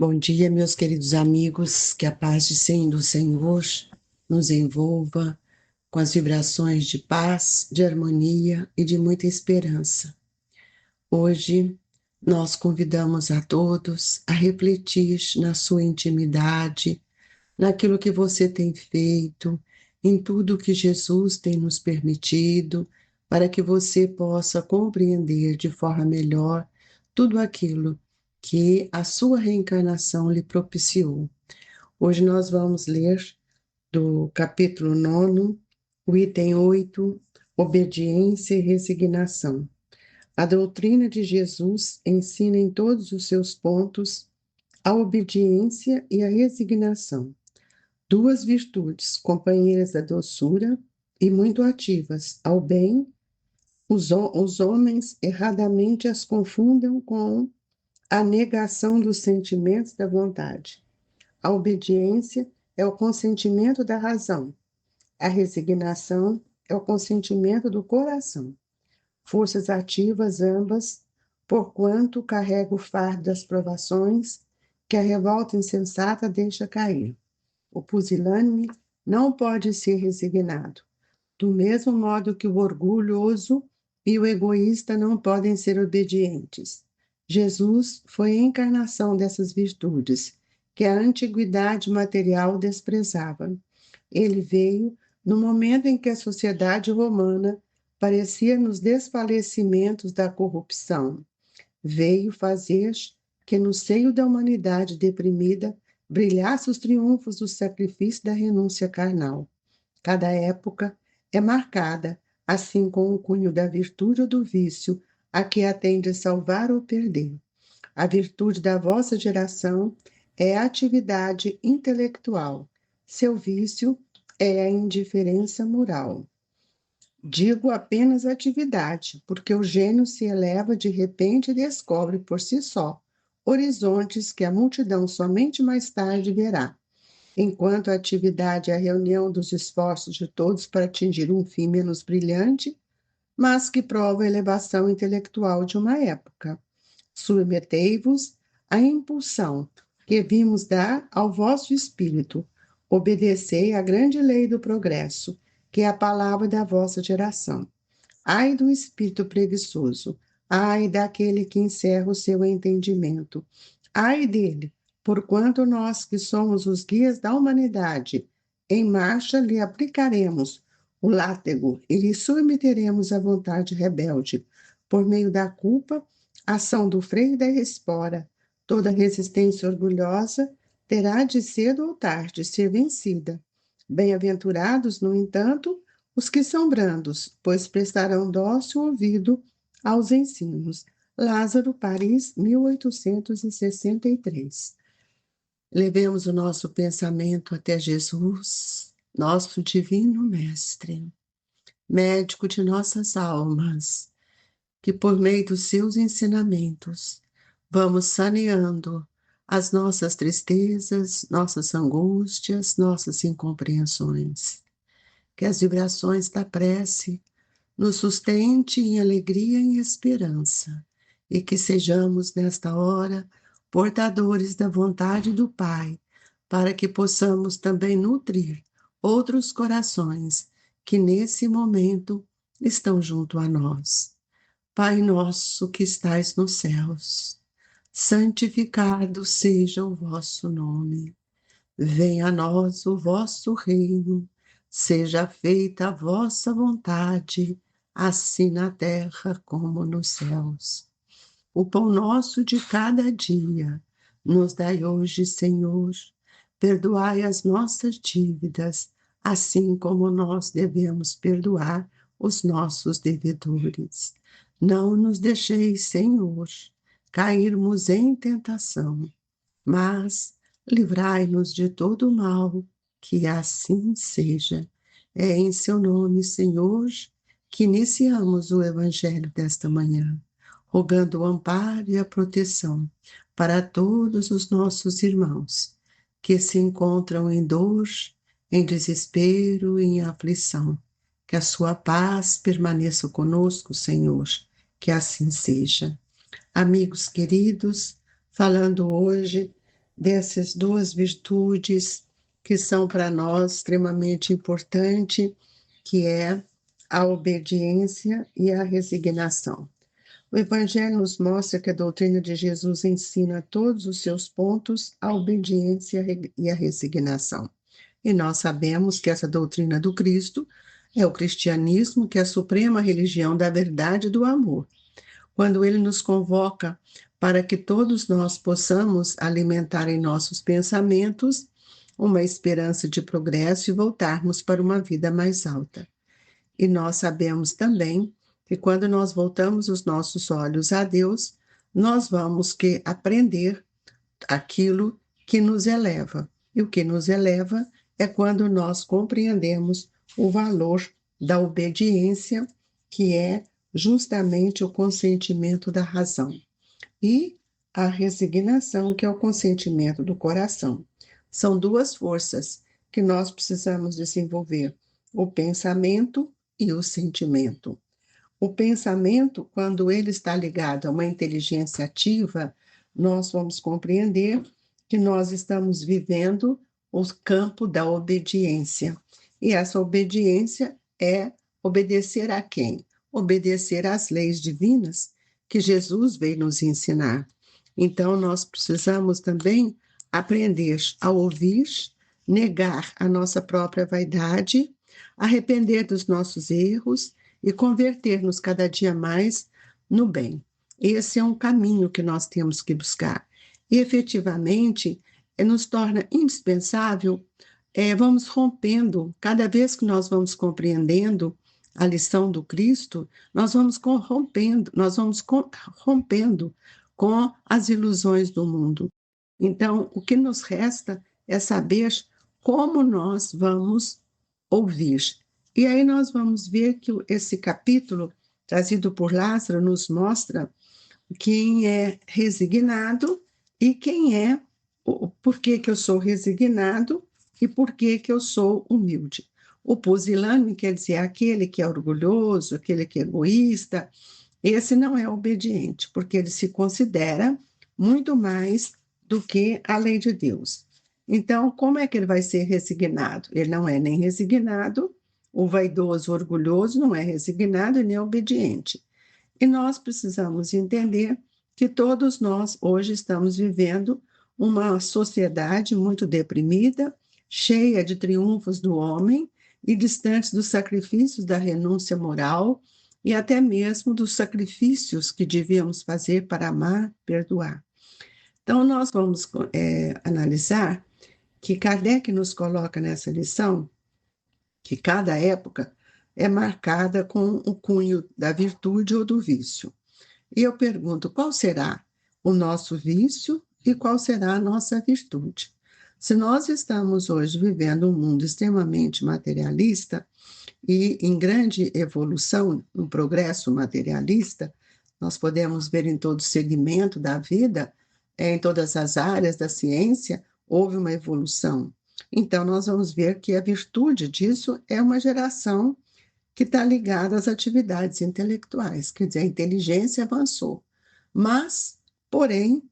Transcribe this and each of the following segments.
Bom dia, meus queridos amigos, que a paz de Sim do Senhor nos envolva com as vibrações de paz, de harmonia e de muita esperança. Hoje, nós convidamos a todos a refletir na sua intimidade, naquilo que você tem feito, em tudo que Jesus tem nos permitido, para que você possa compreender de forma melhor tudo aquilo que a sua reencarnação lhe propiciou. Hoje nós vamos ler do capítulo 9, o item 8, obediência e resignação. A doutrina de Jesus ensina em todos os seus pontos a obediência e a resignação, duas virtudes, companheiras da doçura e muito ativas ao bem. Os homens erradamente as confundem com a negação dos sentimentos da vontade. A obediência é o consentimento da razão. A resignação é o consentimento do coração. Forças ativas ambas, porquanto carrega o fardo das provações que a revolta insensata deixa cair. O pusilânime não pode ser resignado, do mesmo modo que o orgulhoso e o egoísta não podem ser obedientes. Jesus foi a encarnação dessas virtudes, que a antiguidade material desprezava. Ele veio no momento em que a sociedade romana parecia nos desfalecimentos da corrupção. Veio fazer que no seio da humanidade deprimida brilhasse os triunfos do sacrifício da renúncia carnal. Cada época é marcada, assim com o cunho da virtude ou do vício, a que a tem de salvar ou perder. A virtude da vossa geração é a atividade intelectual. Seu vício é a indiferença moral. Digo apenas atividade, porque o gênio se eleva de repente e descobre por si só horizontes que a multidão somente mais tarde verá. Enquanto a atividade é a reunião dos esforços de todos para atingir um fim menos brilhante, mas que prova a elevação intelectual de uma época. Submetei-vos à impulsão que vimos dar ao vosso espírito. Obedecei à grande lei do progresso, que é a palavra da vossa geração. Ai do espírito preguiçoso, ai daquele que encerra o seu entendimento. Ai dele, porquanto nós que somos os guias da humanidade, em marcha lhe aplicaremos o látego e lhe submeteremos à vontade rebelde, por meio da culpa, ação do freio e da espora. Toda resistência orgulhosa terá de cedo ou tarde ser vencida. Bem-aventurados, no entanto, os que são brandos, pois prestarão dócil ouvido aos ensinos. Lázaro, Paris, 1863. Levemos o nosso pensamento até Jesus, nosso divino mestre, médico de nossas almas, que por meio dos seus ensinamentos vamos saneando as nossas tristezas, nossas angústias, nossas incompreensões. Que as vibrações da prece nos sustente em alegria e esperança, e que sejamos, nesta hora, portadores da vontade do Pai, para que possamos também nutrir outros corações que nesse momento estão junto a nós. Pai nosso que estais nos céus, santificado seja o vosso nome. Venha a nós o vosso reino, seja feita a vossa vontade, assim na terra como nos céus. O pão nosso de cada dia, nos dai hoje, Senhor. Perdoai as nossas dívidas, assim como nós devemos perdoar os nossos devedores. Não nos deixeis, Senhor, cairmos em tentação, mas livrai-nos de todo o mal, que assim seja. É em seu nome, Senhor, que iniciamos o Evangelho desta manhã, rogando o amparo e a proteção para todos os nossos irmãos que se encontram em dor, em desespero e em aflição. Que a sua paz permaneça conosco, Senhor, que assim seja. Amigos queridos, falando hoje dessas duas virtudes que são para nós extremamente importantes, que é a obediência e a resignação. O Evangelho nos mostra que a doutrina de Jesus ensina a todos os seus pontos a obediência e a resignação. E nós sabemos que essa doutrina do Cristo é o cristianismo, que é a suprema religião da verdade e do amor. Quando ele nos convoca para que todos nós possamos alimentar em nossos pensamentos uma esperança de progresso e voltarmos para uma vida mais alta. E nós sabemos também que quando nós voltamos os nossos olhos a Deus, nós vamos aprender aquilo que nos eleva. E o que nos eleva é quando nós compreendemos o valor da obediência, que é justamente o consentimento da razão, e a resignação, que é o consentimento do coração. São duas forças que nós precisamos desenvolver: o pensamento e o sentimento. O pensamento, quando ele está ligado a uma inteligência ativa, nós vamos compreender que nós estamos vivendo o campo da obediência. E essa obediência é obedecer a quem? Obedecer às leis divinas que Jesus veio nos ensinar. Então, nós precisamos também aprender a ouvir, negar a nossa própria vaidade, arrepender dos nossos erros e converter-nos cada dia mais no bem. Esse é um caminho que nós temos que buscar. E, efetivamente, nos torna indispensável, vamos rompendo, cada vez que nós vamos compreendendo a lição do Cristo, nós vamos rompendo com as ilusões do mundo. Então, o que nos resta é saber como nós vamos ouvir. E aí nós vamos ver que esse capítulo, trazido por Lázaro, nos mostra quem é resignado e quem é, por que eu sou resignado e por que eu sou humilde. O pusilânime quer dizer aquele que é orgulhoso, aquele que é egoísta. Esse não é obediente, porque ele se considera muito mais do que a lei de Deus. Então, como é que ele vai ser resignado? Ele não é nem resignado, o vaidoso, orgulhoso não é resignado e nem obediente. E nós precisamos entender que todos nós hoje estamos vivendo uma sociedade muito deprimida, cheia de triunfos do homem e distantes dos sacrifícios da renúncia moral e até mesmo dos sacrifícios que devíamos fazer para amar, perdoar. Então, nós vamos analisar que Kardec nos coloca nessa lição que cada época é marcada com o cunho da virtude ou do vício. E eu pergunto, qual será o nosso vício e qual será a nossa virtude? Se nós estamos hoje vivendo um mundo extremamente materialista e em grande evolução, um progresso materialista, nós podemos ver em todo segmento da vida, em todas as áreas da ciência, houve uma evolução. Então, nós vamos ver que a virtude disso é uma geração que está ligada às atividades intelectuais, quer dizer, a inteligência avançou. Mas, porém,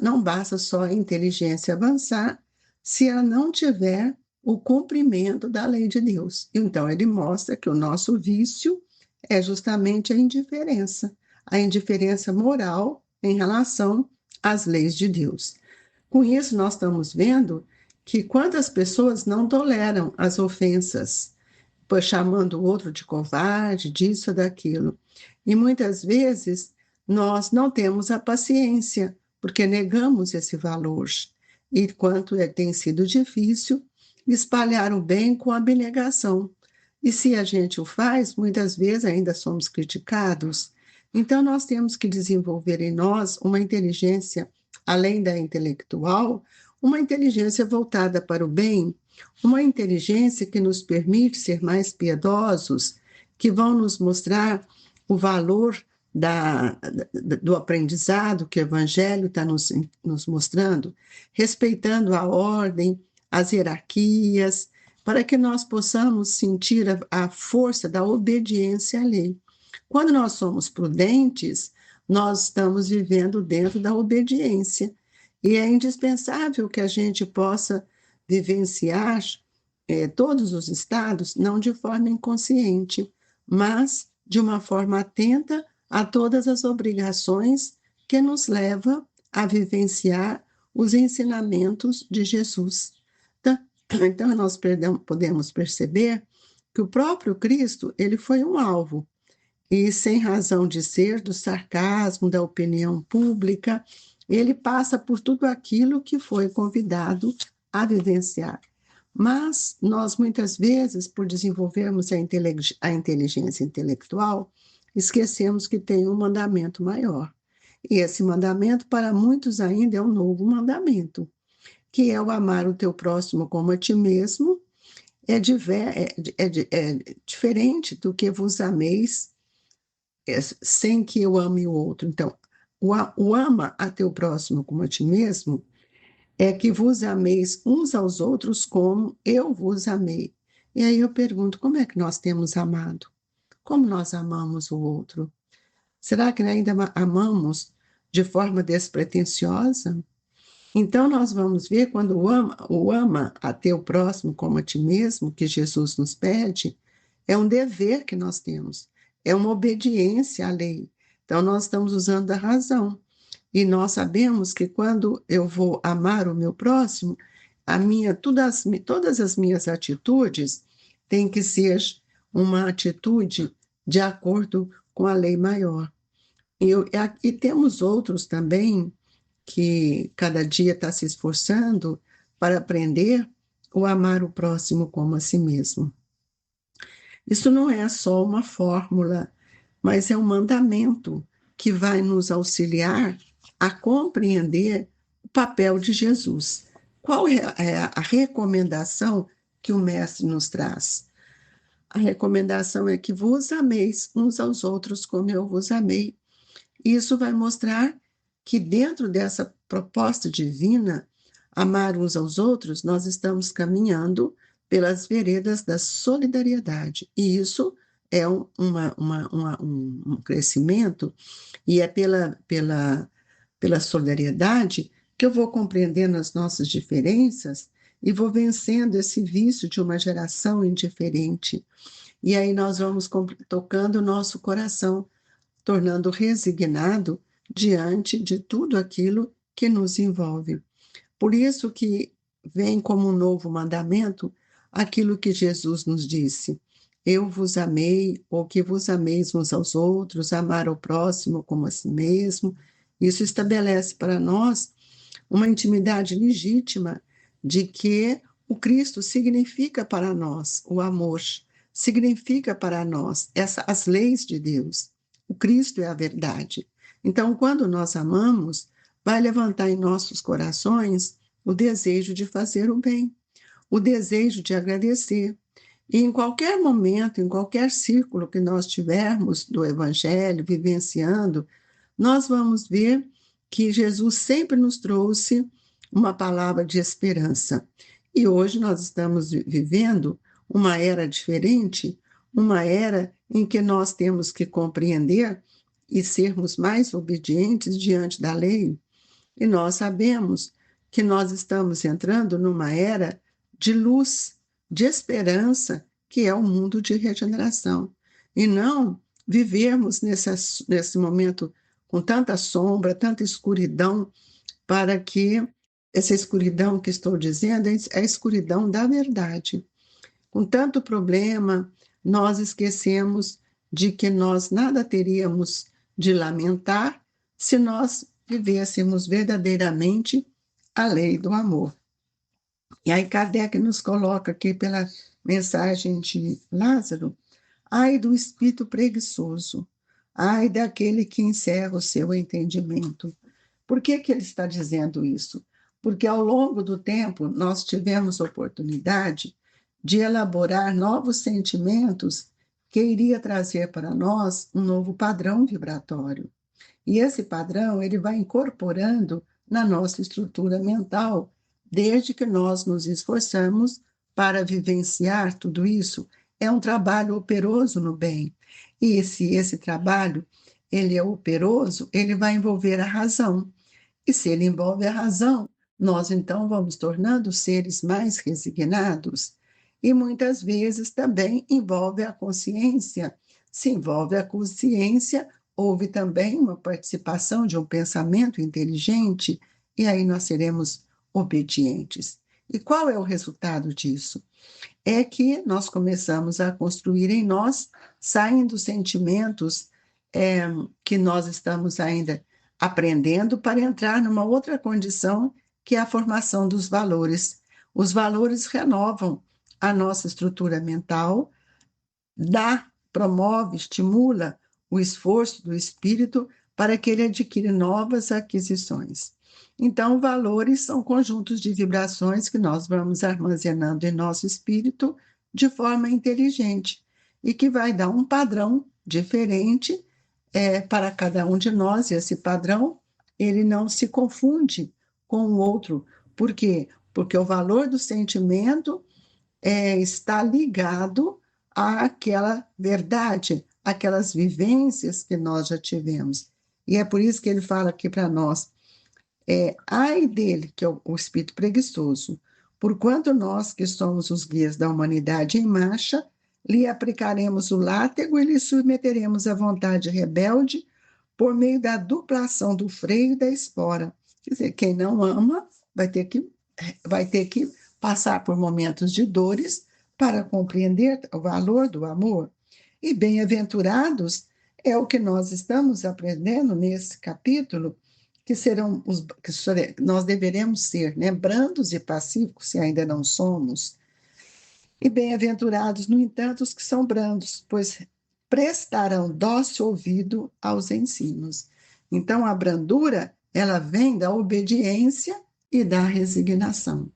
não basta só a inteligência avançar se ela não tiver o cumprimento da lei de Deus. Então, ele mostra que o nosso vício é justamente a indiferença moral em relação às leis de Deus. Com isso, nós estamos vendo que quantas pessoas não toleram as ofensas, chamando o outro de covarde, disso, daquilo. E muitas vezes nós não temos a paciência, porque negamos esse valor. E quanto tem sido difícil espalhar o bem com abnegação. E se a gente o faz, muitas vezes ainda somos criticados. Então, nós temos que desenvolver em nós uma inteligência, além da intelectual, uma inteligência voltada para o bem, uma inteligência que nos permite ser mais piedosos, que vão nos mostrar o valor do aprendizado que o Evangelho está nos mostrando, respeitando a ordem, as hierarquias, para que nós possamos sentir a força da obediência à lei. Quando nós somos prudentes, nós estamos vivendo dentro da obediência. E é indispensável que a gente possa vivenciar todos os estados, não de forma inconsciente, mas de uma forma atenta a todas as obrigações que nos levam a vivenciar os ensinamentos de Jesus. Então nós podemos perceber que o próprio Cristo, ele foi um alvo, e sem razão de ser, do sarcasmo, da opinião pública, ele passa por tudo aquilo que foi convidado a vivenciar. Mas nós, muitas vezes, por desenvolvermos a inteligência intelectual, esquecemos que tem um mandamento maior. E esse mandamento, para muitos ainda, é um novo mandamento, que é o amar o teu próximo como a ti mesmo. É diferente do que vos ameis sem que eu ame o outro. Então, o ama a teu próximo como a ti mesmo é que vos ameis uns aos outros como eu vos amei. E aí eu pergunto, como é que nós temos amado? Como nós amamos o outro? Será que ainda amamos de forma despretensiosa? Então, nós vamos ver quando o ama a teu próximo como a ti mesmo, que Jesus nos pede, é um dever que nós temos, é uma obediência à lei. Então, nós estamos usando a razão. E nós sabemos que quando eu vou amar o meu próximo, todas as minhas atitudes têm que ser uma atitude de acordo com a lei maior. E temos outros também que cada dia está se esforçando para aprender o amar o próximo como a si mesmo. Isso não é só uma fórmula, mas é um mandamento que vai nos auxiliar a compreender o papel de Jesus. Qual é a recomendação que o Mestre nos traz? A recomendação é que vos ameis uns aos outros como eu vos amei. Isso vai mostrar que dentro dessa proposta divina, amar uns aos outros, nós estamos caminhando pelas veredas da solidariedade. E isso é um crescimento, e é pela solidariedade que eu vou compreendendo as nossas diferenças e vou vencendo esse vício de uma geração indiferente. E aí nós vamos tocando o nosso coração, tornando resignado diante de tudo aquilo que nos envolve. Por isso que vem como um novo mandamento aquilo que Jesus nos disse: eu vos amei, ou que vos ameis uns aos outros, amar o próximo como a si mesmo. Isso estabelece para nós uma intimidade legítima de que o Cristo significa para nós o amor, significa para nós as leis de Deus. O Cristo é a verdade. Então, quando nós amamos, vai levantar em nossos corações o desejo de fazer o bem, o desejo de agradecer. E em qualquer momento, em qualquer círculo que nós tivermos do Evangelho, vivenciando, nós vamos ver que Jesus sempre nos trouxe uma palavra de esperança. E hoje nós estamos vivendo uma era diferente, uma era em que nós temos que compreender e sermos mais obedientes diante da lei. E nós sabemos que nós estamos entrando numa era de luz, de esperança, que é o mundo de regeneração. E não vivermos nesse momento com tanta sombra, tanta escuridão, para que essa escuridão que estou dizendo é a escuridão da verdade. Com tanto problema, nós esquecemos de que nós nada teríamos de lamentar se nós vivêssemos verdadeiramente a lei do amor. E aí Kardec nos coloca aqui pela mensagem de Lázaro: ai do espírito preguiçoso, ai daquele que encerra o seu entendimento. Por que ele está dizendo isso? Porque ao longo do tempo nós tivemos oportunidade de elaborar novos sentimentos que iria trazer para nós um novo padrão vibratório. E esse padrão ele vai incorporando na nossa estrutura mental, desde que nós nos esforçamos para vivenciar tudo isso. É um trabalho operoso no bem. E se esse trabalho ele é operoso, ele vai envolver a razão. E se ele envolve a razão, nós então vamos tornando seres mais resignados. E muitas vezes também envolve a consciência. Se envolve a consciência, houve também uma participação de um pensamento inteligente, e aí nós seremos obedientes. E qual é o resultado disso? É que nós começamos a construir em nós, saindo sentimentos que nós estamos ainda aprendendo para entrar numa outra condição, que é a formação dos valores. Os valores renovam a nossa estrutura mental, promove, estimula o esforço do espírito para que ele adquira novas aquisições. Então, valores são conjuntos de vibrações que nós vamos armazenando em nosso espírito de forma inteligente e que vai dar um padrão diferente para cada um de nós. E esse padrão, ele não se confunde com o outro. Por quê? Porque o valor do sentimento está ligado àquela verdade, aquelas vivências que nós já tivemos. E é por isso que ele fala aqui para nós, ai dele, que é o espírito preguiçoso, porquanto nós, que somos os guias da humanidade em marcha, lhe aplicaremos o látego e lhe submeteremos à vontade rebelde por meio da duplação do freio e da espora. Quer dizer, quem não ama vai ter que passar por momentos de dores para compreender o valor do amor. E bem-aventurados é o que nós estamos aprendendo nesse capítulo, que nós deveremos ser, né, brandos e pacíficos, se ainda não somos. E bem-aventurados, no entanto, os que são brandos, pois prestarão dócil ouvido aos ensinos. Então, a brandura, ela vem da obediência e da resignação.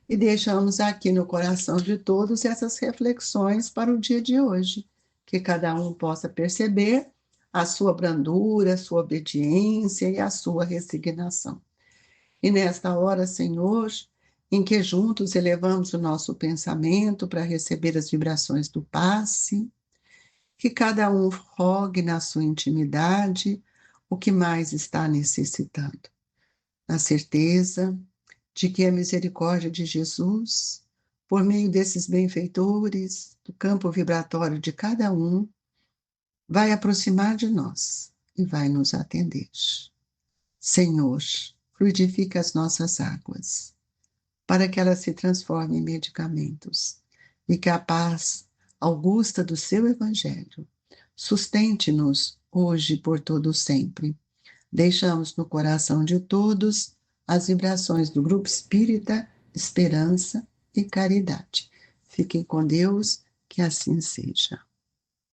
E deixamos aqui no coração de todos essas reflexões para o dia de hoje, que cada um possa perceber a sua brandura, a sua obediência e a sua resignação. E nesta hora, Senhor, em que juntos elevamos o nosso pensamento para receber as vibrações do passe, que cada um rogue na sua intimidade o que mais está necessitando. Na certeza de que a misericórdia de Jesus, por meio desses benfeitores, do campo vibratório de cada um, vai aproximar de nós e vai nos atender. Senhor, fluidifica as nossas águas, para que elas se transformem em medicamentos, e que a paz augusta do seu Evangelho sustente-nos hoje e por todo sempre. Deixamos no coração de todos as vibrações do Grupo Espírita, Esperança e Caridade. Fiquem com Deus, que assim seja.